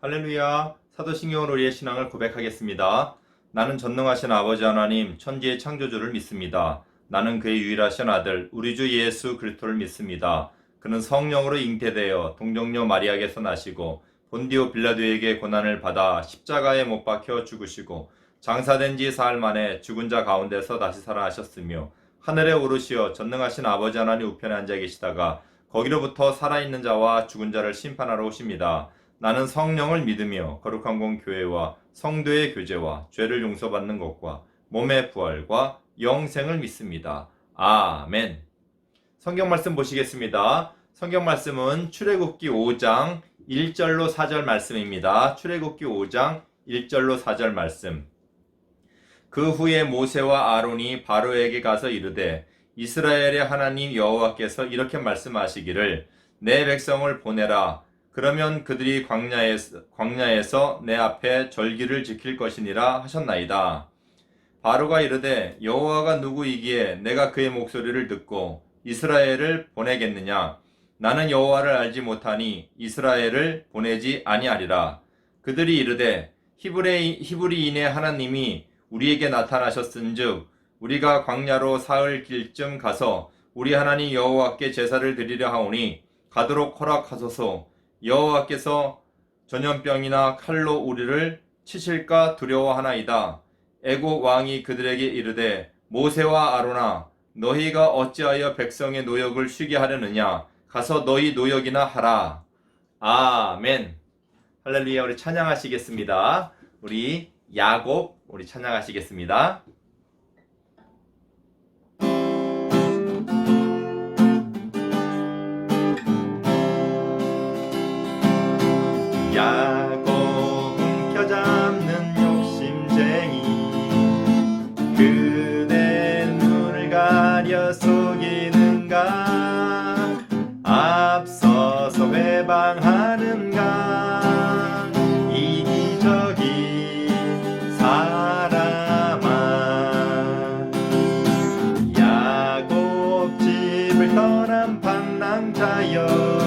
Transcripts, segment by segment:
할렐루야. 사도신경으로 우리의 신앙을 고백하겠습니다. 나는 전능하신 아버지 하나님, 천지의 창조주를 믿습니다. 나는 그의 유일하신 아들, 우리 주 예수 그리스도를 믿습니다. 그는 성령으로 잉태되어 동정녀 마리아에게서 나시고 본디오 빌라도에게 고난을 받아 십자가에 못 박혀 죽으시고 장사된 지 사흘 만에 죽은 자 가운데서 다시 살아나셨으며 하늘에 오르시어 전능하신 아버지 하나님 우편에 앉아 계시다가 거기로부터 살아있는 자와 죽은 자를 심판하러 오십니다. 나는 성령을 믿으며 거룩한 공 교회와 성도의 교제와 죄를 용서받는 것과 몸의 부활과 영생을 믿습니다. 아멘. 성경 말씀 보시겠습니다. 성경 말씀은 출애굽기 5장 1절로 4절 말씀입니다. 출애굽기 5장 1절로 4절 말씀. 그 후에 모세와 아론이 바로에게 가서 이르되 이스라엘의 하나님 여호와께서 이렇게 말씀하시기를 내 백성을 보내라. 그러면 그들이 광야에서 내 앞에 절기를 지킬 것이니라 하셨나이다. 바로가 이르되 여호와가 누구이기에 내가 그의 목소리를 듣고 이스라엘을 보내겠느냐? 나는 여호와를 알지 못하니 이스라엘을 보내지 아니하리라. 그들이 이르되 히브리인의 하나님이 우리에게 나타나셨은즉 우리가 광야로 사흘 길쯤 가서 우리 하나님 여호와께 제사를 드리려 하오니 가도록 허락하소서. 여호와께서 전염병이나 칼로 우리를 치실까 두려워하나이다. 애국 왕이 그들에게 이르되 모세와 아론아 너희가 어찌하여 백성의 노역을 쉬게 하려느냐? 가서 너희 노역이나 하라. 아멘. 할렐루야. 우리 찬양하시겠습니다. 우리 야곱 우리 찬양하시겠습니다. 야곱 움켜잡는 욕심쟁이 그대 눈을 가려 속이는가 앞서서 회방하는가 이기적인 사람아 야곱 집을 떠난 방랑자여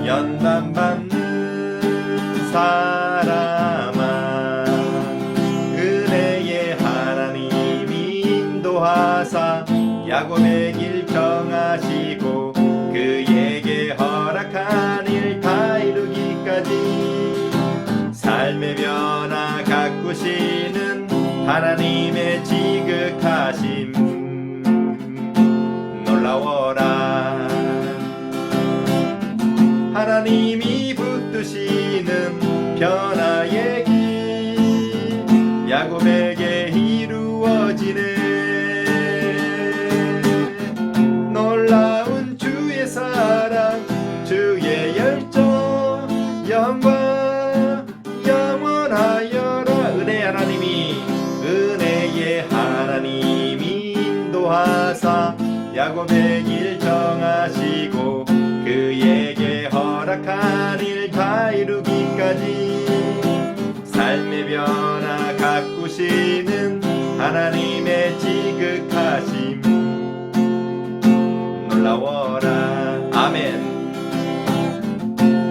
연단받는 사람아 은혜의 하나님이 인도하사 야곱의 길 정하시고 그에게 허락한 일 다 이루기까지 삶의 변화 가꾸시는 하나님의 지극하심 놀라워라. 하나님이 붙드시는 변화의 길 야곱에게 이루어지네. 놀라운 주의 사랑 주의 열정 영광 영원하여라. 은혜의 하나님이 인도하사 야곱의 길 정하시고 그에게 허락한 일 다 이루기까지 삶의 변화 가꾸시는 하나님의 지극하심 놀라워라. 아멘.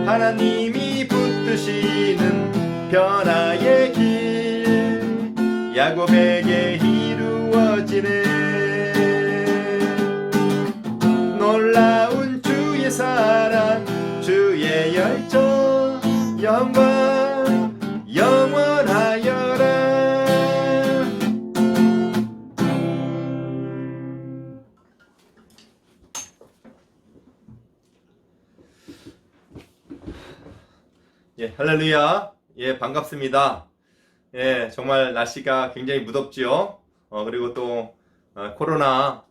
하나님이 붙드시는 변화의 길 야곱에게 이루어지네. 놀라운 주의 사랑 주의 열정 영광 영원하여라. 예, 할렐루야. 예, 반갑습니다. 예, 정말 날씨가 굉장히 무덥지요. 그리고 또 코로나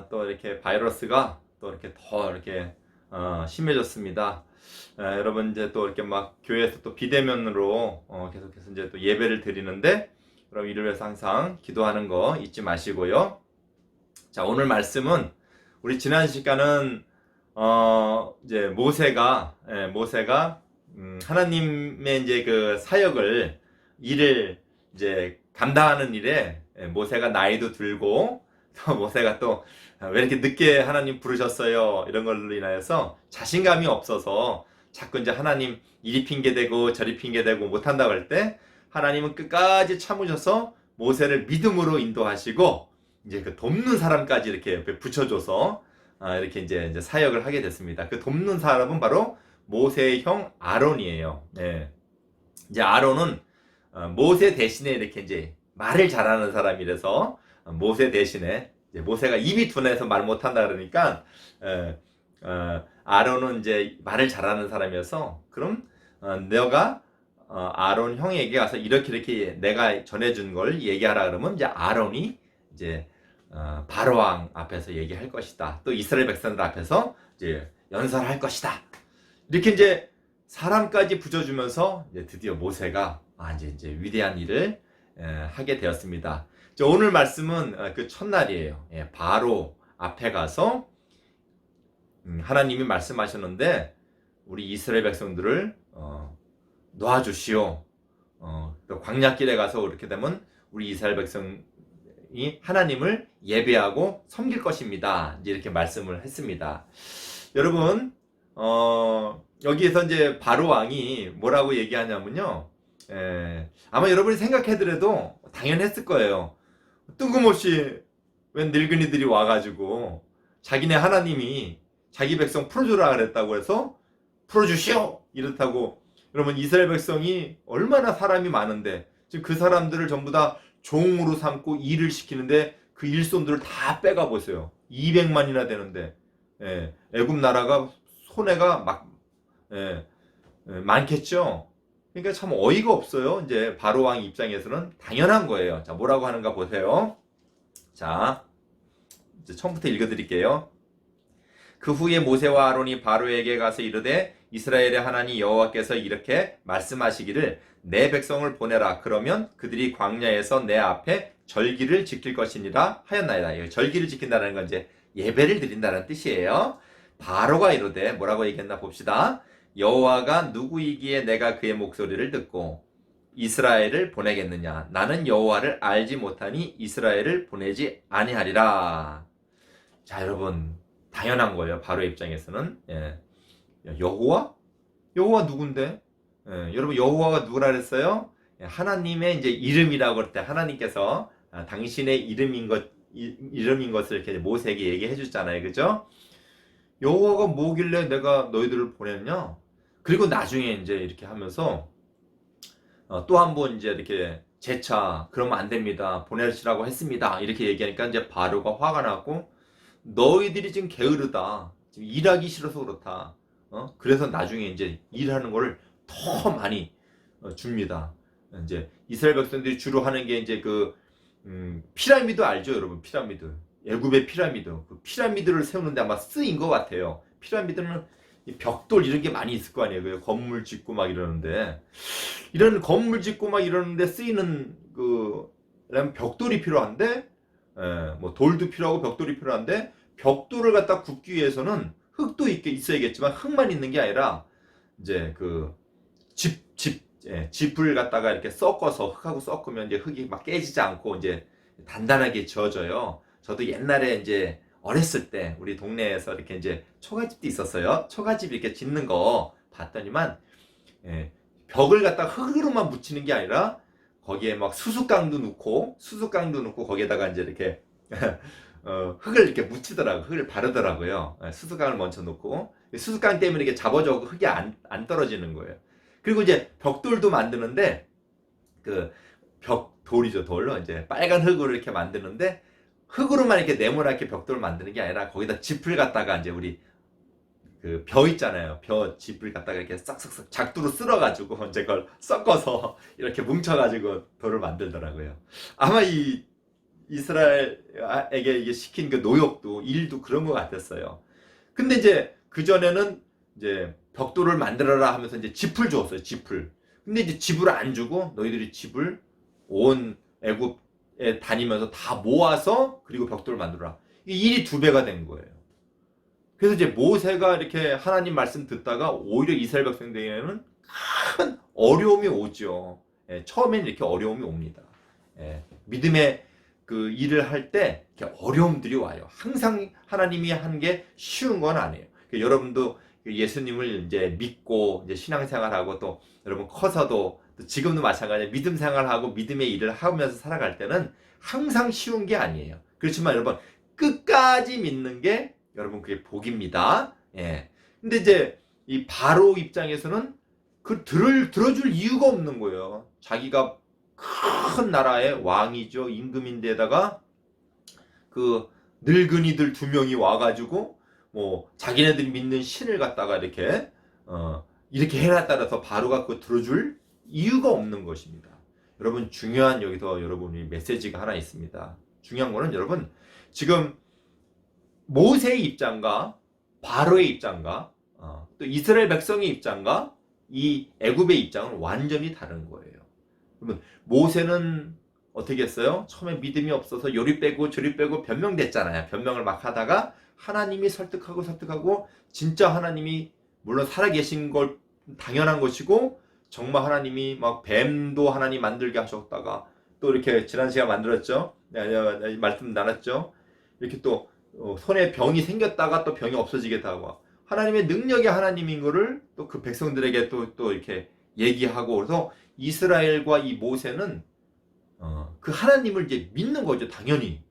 또 이렇게 바이러스가 또 이렇게 더 이렇게 심해졌습니다. 여러분 이제 또 이렇게 막 교회에서 또 비대면으로 계속해서 이제 또 예배를 드리는데 그럼 이를 위해서 항상 기도하는 거 잊지 마시고요. 자, 오늘 말씀은 우리 지난 시간은 이제 모세가 하나님의 이제 그 사역을 일을 이제 감당하는 일에 모세가 나이도 들고 또 모세가 또 왜 이렇게 늦게 하나님 부르셨어요 이런 걸로 인하여서 자신감이 없어서 자꾸 이제 하나님 이리 핑계대고 저리 핑계대고 못한다고 할 때 하나님은 끝까지 참으셔서 모세를 믿음으로 인도하시고 이제 그 돕는 사람까지 이렇게 옆에 붙여줘서 이렇게 이제 사역을 하게 됐습니다. 그 돕는 사람은 바로 모세의 형 아론이에요. 네. 이제 아론은 모세 대신에 이렇게 이제 말을 잘하는 사람이라서 모세 대신에 이제 모세가 입이 둔해서 말 못한다 그러니까 아론은 이제 말을 잘하는 사람이어서 그럼 너가 아론 형에게 가서 이렇게 내가 전해준 걸 얘기하라 그러면 이제 아론이 이제 바로 왕 앞에서 얘기할 것이다. 또 이스라엘 백성들 앞에서 이제 연설할 것이다. 이렇게 이제 사람까지 붙여주면서 이제 드디어 모세가 이제 위대한 일을 하게 되었습니다. 오늘 말씀은 그 첫날이에요. 바로 앞에 가서 하나님이 말씀하셨는데 우리 이스라엘 백성들을 놓아주시오. 광야길에 가서 이렇게 되면 우리 이스라엘 백성이 하나님을 예배하고 섬길 것입니다. 이제 이렇게 말씀을 했습니다. 여러분, 여기에서 이제 바로 왕이 뭐라고 얘기하냐면요. 아마 여러분이 생각해더라도 당연했을 거예요. 뜬금없이 웬 늙은이들이 와가지고 자기네 하나님이 자기 백성 풀어주라 그랬다고 해서 풀어주시오! 이렇다고 그러면 이스라엘 백성이 얼마나 사람이 많은데 지금 그 사람들을 전부 다 종으로 삼고 일을 시키는데 그 일손들을 다 빼가 보세요. 200만이나 되는데 애굽 나라가 손해가 막 많겠죠. 그러니까 참 어이가 없어요. 이제 바로 왕 입장에서는 당연한 거예요. 자, 뭐라고 하는가 보세요. 자, 이제 처음부터 읽어드릴게요. 그 후에 모세와 아론이 바로에게 가서 이르되 이스라엘의 하나님 여호와께서 이렇게 말씀하시기를 내 백성을 보내라. 그러면 그들이 광야에서 내 앞에 절기를 지킬 것이니라 하였나이다. 절기를 지킨다는 건 이제 예배를 드린다는 뜻이에요. 바로가 이르되 뭐라고 얘기했나 봅시다. 여호와가 누구이기에 내가 그의 목소리를 듣고 이스라엘을 보내겠느냐. 나는 여호와를 알지 못하니 이스라엘을 보내지 아니하리라. 자, 여러분 당연한 거예요. 바로의 입장에서는. 여호와? 여호와 누군데? 여러분 여호와가 누구라 그랬어요? 하나님의 이제 이름이라고 할 때 하나님께서 당신의 이름인 것을 이렇게 모세에게 얘기해 줬잖아요. 그죠? 여호와가 뭐길래 내가 너희들을 보냈냐? 그리고 나중에 이제 이렇게 하면서 또 한 번 이제 이렇게 재차 그러면 안 됩니다. 보내시라고 했습니다. 이렇게 얘기하니까 이제 바로가 화가 나고 너희들이 지금 게으르다. 지금 일하기 싫어서 그렇다. 그래서 나중에 이제 일하는 거를 더 많이 줍니다. 이제 이스라엘 백성들이 주로 하는 게 이제 피라미드 알죠, 여러분? 피라미드. 애굽의 피라미드. 그 피라미드를 세우는데 아마 쓰인 것 같아요. 피라미드는 벽돌 이런 게 많이 있을 거 아니에요. 건물 짓고 막 이러는데 이런 건물 짓고 막 이러는데 쓰이는 벽돌이 필요한데, 뭐 돌도 필요하고 벽돌이 필요한데 벽돌을 갖다 굽기 위해서는 흙도 있어야겠지만 흙만 있는 게 아니라 이제 짚을 갖다가 이렇게 섞어서 흙하고 섞으면 이제 흙이 막 깨지지 않고 이제 단단하게 지어져요. 저도 옛날에 이제 어렸을 때 우리 동네에서 이렇게 이제 초가집도 있었어요. 초가집 이렇게 짓는 거 봤더니만 벽을 갖다 흙으로만 묻히는 게 아니라 거기에 막 수수깡도 넣고 거기에다가 이제 이렇게 흙을 이렇게 묻히더라고요. 흙을 바르더라고요. 수수깡을 먼저 넣고 수수깡 때문에 이게 잡아져고 흙이 안 떨어지는 거예요. 그리고 이제 벽돌도 만드는데 돌이죠. 돌로 이제 빨간 흙으로 이렇게 만드는데 흙으로만 이렇게 네모나게 벽돌을 만드는 게 아니라 거기다 짚을 갖다가 이제 우리 벼 있잖아요. 벼 짚을 갖다가 이렇게 싹싹싹 작두로 쓸어가지고 이제 그걸 섞어서 이렇게 뭉쳐가지고 돌을 만들더라고요. 아마 이 이스라엘에게 이게 시킨 그 노역도 일도 그런 것 같았어요. 근데 이제 그 전에는 이제 벽돌을 만들어라 하면서 이제 짚을 주었어요. 짚을. 근데 이제 짚을 안 주고 너희들이 짚을 온 애굽에 다니면서 다 모아서 그리고 벽돌을 만들어라. 이 일이 2배가 된 거예요. 그래서 이제 모세가 이렇게 하나님 말씀 듣다가 오히려 이스라엘 백성들에게는 큰 어려움이 오죠. 처음엔 이렇게 어려움이 옵니다. 믿음의 그 일을 할 때 어려움들이 와요. 항상 하나님이 한 게 쉬운 건 아니에요. 여러분도 예수님을 이제 믿고 이제 신앙생활하고 또 여러분 커서도 또 지금도 마찬가지로 믿음 생활하고 믿음의 일을 하면서 살아갈 때는 항상 쉬운 게 아니에요. 그렇지만 여러분 끝까지 믿는 게 여러분 그게 복입니다. 근데 이제 이 바로 입장에서는 그 들어줄 이유가 없는 거예요. 자기가 큰 나라의 왕이죠. 임금인데다가 그 늙은이들 2명이 와가지고 뭐 자기네들이 믿는 신을 갖다가 이렇게 해놨다라서 바로가 그거 들어줄 이유가 없는 것입니다. 여러분 중요한 여기서 여러분이 메시지가 하나 있습니다. 중요한 거는 여러분 지금 모세의 입장과 바로의 입장과 또 이스라엘 백성의 입장과 이 애굽의 입장은 완전히 다른 거예요. 그러면 모세는 어떻게 했어요? 처음에 믿음이 없어서 요리 빼고 저리 빼고 변명됐잖아요. 변명을 막 하다가 하나님이 설득하고 진짜 하나님이 물론 살아계신 걸 당연한 것이고 정말 하나님이 막 뱀도 하나님 만들게 하셨다가 또 이렇게 지난 시간 만들었죠. 말씀 나눴죠. 이렇게 또 손에 병이 생겼다가 또 병이 없어지겠다 하고 하나님의 능력이 하나님인 거를 또 그 백성들에게 또 이렇게 얘기하고 그래서 이스라엘과 이 모세는 그 하나님을 이제 믿는 거죠. 당연히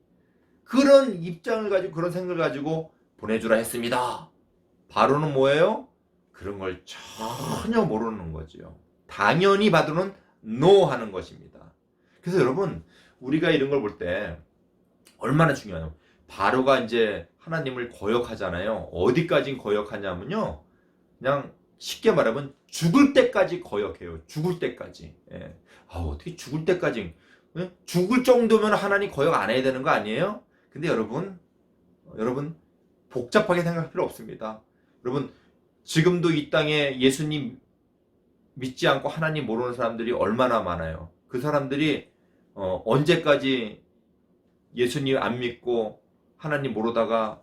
그런 입장을 가지고 그런 생각을 가지고 보내주라 했습니다. 바로는 뭐예요? 그런 걸 전혀 모르는 거죠. 당연히 바로는 NO 하는 것입니다. 그래서 여러분 우리가 이런 걸 볼 때 얼마나 중요해요. 바로가 이제 하나님을 거역하잖아요. 어디까지 거역하냐면요. 그냥 쉽게 말하면 죽을 때까지 거역해요. 죽을 때까지. 어떻게 죽을 때까지. 죽을 정도면 하나님 거역 안 해야 되는 거 아니에요? 근데 여러분 복잡하게 생각할 필요 없습니다. 여러분 지금도 이 땅에 예수님 믿지 않고 하나님 모르는 사람들이 얼마나 많아요. 그 사람들이 언제까지 예수님 안 믿고 하나님 모르다가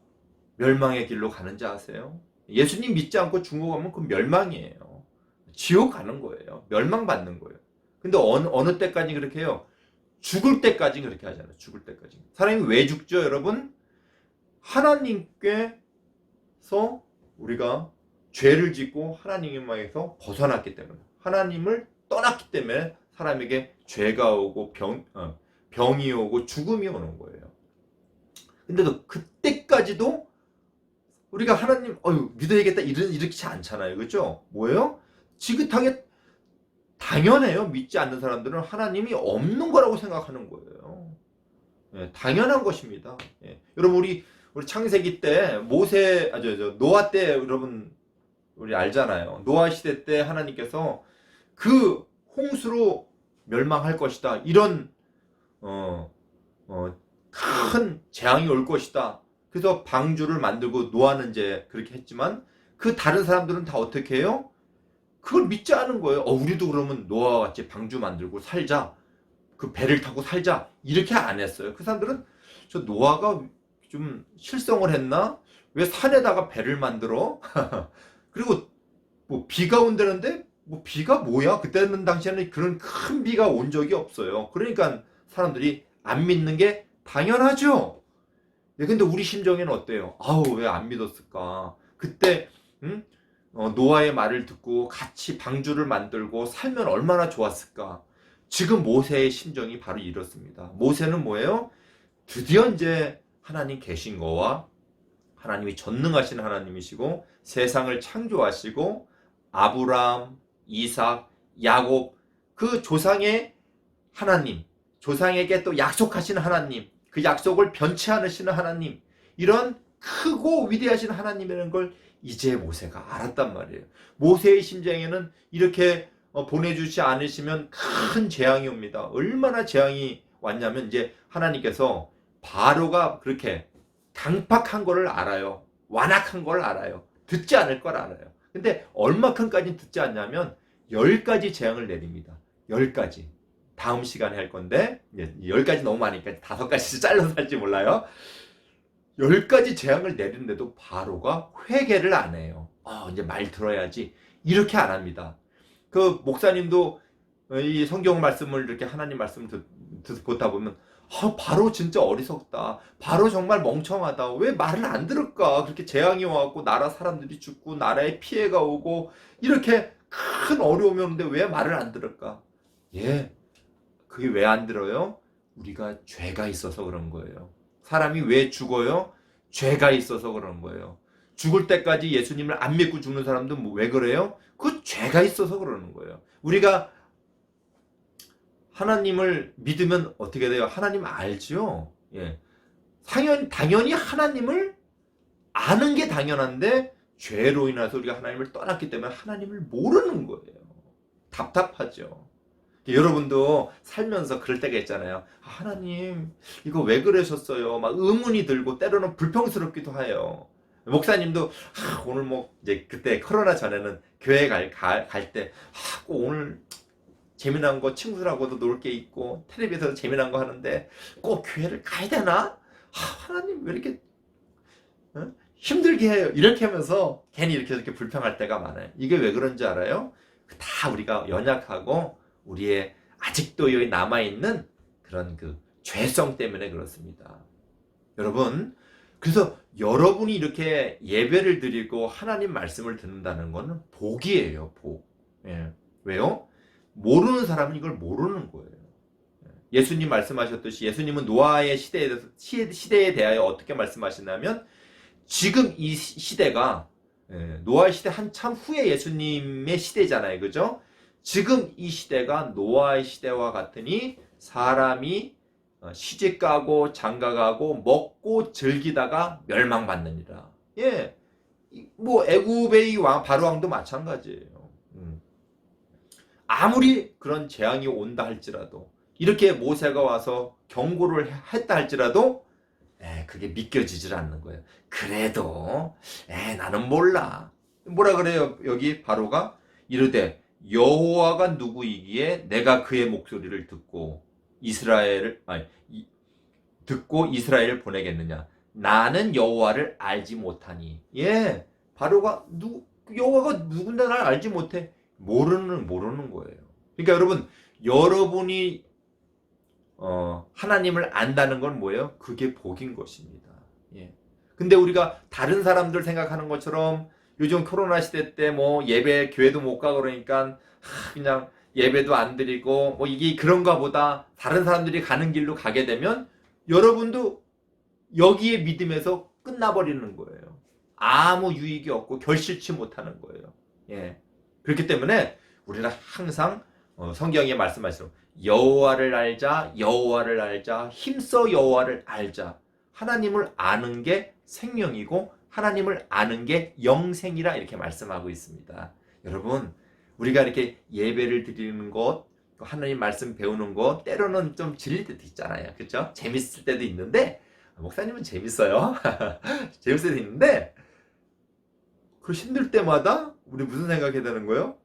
멸망의 길로 가는지 아세요? 예수님 믿지 않고 죽어가면 그 멸망이에요. 지옥 가는 거예요. 멸망받는 거예요. 근데 어느 때까지 그렇게 해요? 죽을 때까지 그렇게 하잖아요. 죽을 때까지. 사람이 왜 죽죠, 여러분? 하나님께서 우리가 죄를 짓고 하나님에게서 벗어났기 때문에, 하나님을 떠났기 때문에 사람에게 죄가 오고 병이 오고 죽음이 오는 거예요. 근데도 그때까지도 우리가 하나님 믿어야겠다 이렇지 않잖아요. 그렇죠? 뭐예요? 지긋하게 당연해요. 믿지 않는 사람들은 하나님이 없는 거라고 생각하는 거예요. 당연한 것입니다. 여러분 우리 창세기 때 노아 때 여러분 우리 알잖아요. 노아 시대 때 하나님께서 그 홍수로 멸망할 것이다. 이런 큰 재앙이 올 것이다. 그래서 방주를 만들고 노아는 이제 그렇게 했지만 그 다른 사람들은 다 어떻게 해요? 그걸 믿지 않은 거예요. 우리도 그러면 노아와 같이 방주 만들고 살자. 그 배를 타고 살자. 이렇게 안 했어요. 그 사람들은 저 노아가 좀 실성을 했나? 왜 산에다가 배를 만들어? 그리고 뭐 비가 온다는데 뭐 비가 뭐야? 그때는 당시에는 그런 큰 비가 온 적이 없어요. 그러니까 사람들이 안 믿는 게 당연하죠. 근데 우리 심정에는 어때요? 왜 안 믿었을까? 그때 노아의 말을 듣고 같이 방주를 만들고 살면 얼마나 좋았을까? 지금 모세의 심정이 바로 이렇습니다. 모세는 뭐예요? 드디어 이제 하나님 계신 거와 하나님이 전능하신 하나님이시고 세상을 창조하시고 아브라함, 이삭, 야곱 그 조상의 하나님, 조상에게 또 약속하신 하나님, 그 약속을 변치 않으시는 하나님, 이런 크고 위대하신 하나님이라는 걸 이제 모세가 알았단 말이에요. 모세의 심정에는 이렇게 보내주지 않으시면 큰 재앙이 옵니다. 얼마나 재앙이 왔냐면 이제 하나님께서 바로가 그렇게 강팍한 거를 알아요. 완악한 걸 알아요. 듣지 않을 걸 알아요. 근데 얼마큼까지 듣지 않냐면 10가지 재앙을 내립니다. 10가지. 다음 시간에 할 건데 10가지 너무 많으니까 5가지 잘라서 할지 몰라요. 10가지 재앙을 내리는데도 바로가 회개를 안 해요. 이제 말 들어야지. 이렇게 안 합니다. 그 목사님도 이 성경 말씀을 이렇게 하나님 말씀을 보다 보면 바로 진짜 어리석다. 바로 정말 멍청하다. 왜 말을 안 들을까? 그렇게 재앙이 와갖고 나라 사람들이 죽고 나라에 피해가 오고 이렇게 큰 어려움이 오는데 왜 말을 안 들을까? 예, 그게 왜 안 들어요? 우리가 죄가 있어서 그런 거예요. 사람이 왜 죽어요? 죄가 있어서 그런 거예요. 죽을 때까지 예수님을 안 믿고 죽는 사람도 왜 그래요? 그 죄가 있어서 그러는 거예요. 우리가 하나님을 믿으면 어떻게 돼요? 하나님 알죠? 예. 당연히 하나님을 아는 게 당연한데 죄로 인해서 우리가 하나님을 떠났기 때문에 하나님을 모르는 거예요. 답답하죠. 여러분도 살면서 그럴 때가 있잖아요. 하나님 이거 왜 그러셨어요? 막 의문이 들고 때로는 불평스럽기도 해요. 목사님도 오늘 뭐 이제 그때 코로나 전에는 교회 갈 때 꼭 오늘 재미난 거 친구들하고도 놀 게 있고 텔레비에서 재미난 거 하는데 꼭 교회를 가야 되나? 하나님 왜 이렇게 힘들게 해요? 이렇게 하면서 괜히 이렇게 불평할 때가 많아요. 이게 왜 그런지 알아요? 다 우리가 연약하고 우리의 아직도 여기 남아있는 그런 그 죄성 때문에 그렇습니다. 여러분, 그래서 여러분이 이렇게 예배를 드리고 하나님 말씀을 듣는다는 것은 복이에요, 복. 예. 왜요? 모르는 사람은 이걸 모르는 거예요. 예수님 말씀하셨듯이 예수님은 노아의 시대에 대하여 어떻게 말씀하시냐면 지금 이 시대가 노아의 시대 한참 후에 예수님의 시대잖아요. 그죠? 지금 이 시대가 노아의 시대와 같으니 사람이 시집가고 장가가고 먹고 즐기다가 멸망받느니라. 예, 뭐 애굽의 바로 왕도 마찬가지예요. 아무리 그런 재앙이 온다 할지라도 이렇게 모세가 와서 경고를 했다 할지라도 그게 믿겨지질 않는 거예요. 그래도 나는 몰라. 뭐라 그래요? 여기 바로가 이르되 여호와가 누구이기에 내가 그의 목소리를 듣고 이스라엘을 보내겠느냐? 나는 여호와를 알지 못하니. 예, 바로가 여호와가 누군데 날 알지 못해. 모르는 거예요. 그러니까 여러분이 하나님을 안다는 건 뭐예요? 그게 복인 것입니다. 예. 근데 우리가 다른 사람들 생각하는 것처럼 요즘 코로나 시대 때 뭐 예배 교회도 못 가고 그러니까 그냥 예배도 안 드리고 뭐 이게 그런가 보다 다른 사람들이 가는 길로 가게 되면 여러분도 여기에 믿음에서 끝나버리는 거예요. 아무 유익이 없고 결실치 못하는 거예요. 예. 그렇기 때문에 우리는 항상 성경에 말씀하시죠. 여호와를 알자, 여호와를 알자, 힘써 여호와를 알자. 하나님을 아는 게 생명이고 하나님을 아는 게 영생이라 이렇게 말씀하고 있습니다. 여러분, 우리가 이렇게 예배를 드리는 것, 하나님 말씀 배우는 것 때로는 좀 질릴 때도 있잖아요. 그렇죠? 재밌을 때도 있는데 목사님은 재밌어요. 재밌을 때도 있는데 그 힘들 때마다 우리 무슨 생각해야 되는 거예요?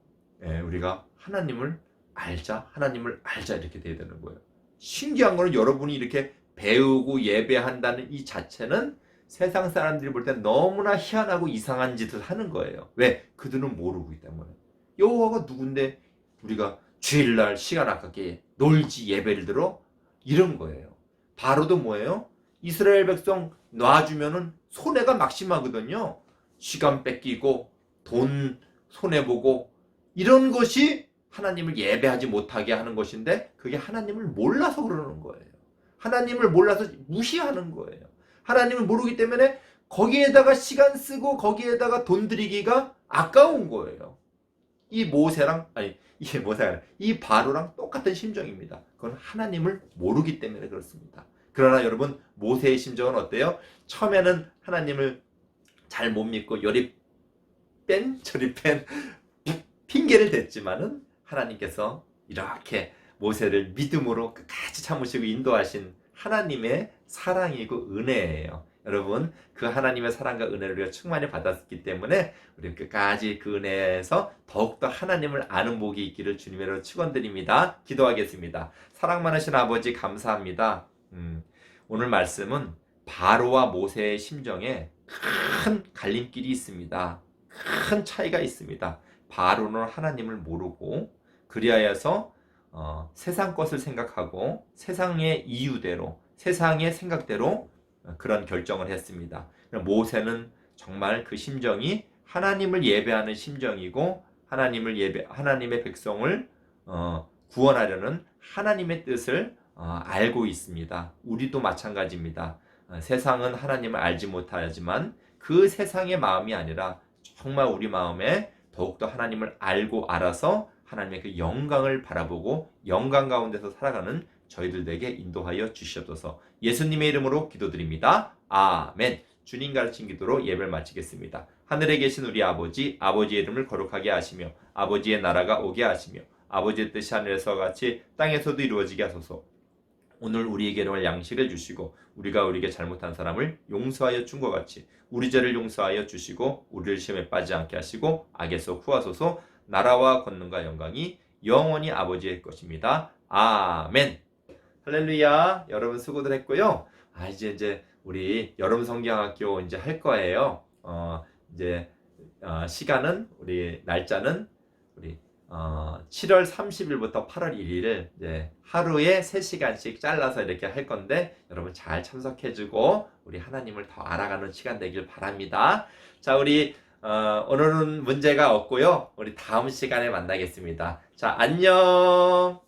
우리가 하나님을 알자 이렇게 돼야 되는 거예요. 신기한 거는 여러분이 이렇게 배우고 예배한다는 이 자체는 세상 사람들이 볼 땐 너무나 희한하고 이상한 짓을 하는 거예요. 왜? 그들은 모르기 때문에. 여호와가 누군데 우리가 주일날 시간 아깝게 놀지 예배를 들어? 이런 거예요. 바로도 뭐예요? 이스라엘 백성 놔주면은 손해가 막심하거든요. 시간 뺏기고 돈 손해보고 이런 것이 하나님을 예배하지 못하게 하는 것인데 그게 하나님을 몰라서 그러는 거예요. 하나님을 몰라서 무시하는 거예요. 하나님을 모르기 때문에 거기에다가 시간 쓰고 거기에다가 돈 들이기가 아까운 거예요. 이 바로랑 똑같은 심정입니다. 그건 하나님을 모르기 때문에 그렇습니다. 그러나 여러분 모세의 심정은 어때요? 처음에는 하나님을 잘 못 믿고 요리 뺀 저리 뺀 핑계를 댔지만은 하나님께서 이렇게 모세를 믿음으로 끝까지 참으시고 인도하신 하나님의 사랑이고 은혜예요. 여러분 그 하나님의 사랑과 은혜를 우리가 충만히 받았기 때문에 우리 끝까지 그 은혜에서 더욱더 하나님을 아는 복이 있기를 주님으로 축원드립니다. 기도하겠습니다. 사랑 많으신 아버지 감사합니다. 오늘 말씀은 바로와 모세의 심정에 큰 갈림길이 있습니다. 큰 차이가 있습니다. 바로는 하나님을 모르고 그리하여서 세상 것을 생각하고 세상의 이유대로 세상의 생각대로 그런 결정을 했습니다. 모세는 정말 그 심정이 하나님을 예배하는 심정이고 하나님의 백성을 구원하려는 하나님의 뜻을 알고 있습니다. 우리도 마찬가지입니다. 세상은 하나님을 알지 못하지만 그 세상의 마음이 아니라 정말 우리 마음에 더욱더 하나님을 알고 알아서 하나님의 그 영광을 바라보고 영광 가운데서 살아가는 저희들에게 인도하여 주시옵소서. 예수님의 이름으로 기도드립니다. 아멘. 주님 가르친 기도로 예배를 마치겠습니다. 하늘에 계신 우리 아버지, 아버지의 이름을 거룩하게 하시며 아버지의 나라가 오게 하시며 아버지의 뜻이 하늘에서 같이 땅에서도 이루어지게 하소서. 오늘 우리에게 일용할 양식을 주시고 우리가 우리에게 잘못한 사람을 용서하여 준 것 같이 우리 죄를 용서하여 주시고 우리를 시험에 빠지지 않게 하시고 악에서 구하소서. 나라와 권능과 영광이 영원히 아버지의 것입니다. 아멘. 할렐루야. 여러분 수고들 했고요. 이제 우리 여름 성경학교 이제 할 거예요. 이제 시간은 우리 날짜는 우리 7월 30일부터 8월 1일을 이제 하루에 3시간씩 잘라서 이렇게 할 건데 여러분 잘 참석해주고 우리 하나님을 더 알아가는 시간 되길 바랍니다. 자, 우리 오늘은 문제가 없고요. 우리 다음 시간에 만나겠습니다. 자, 안녕.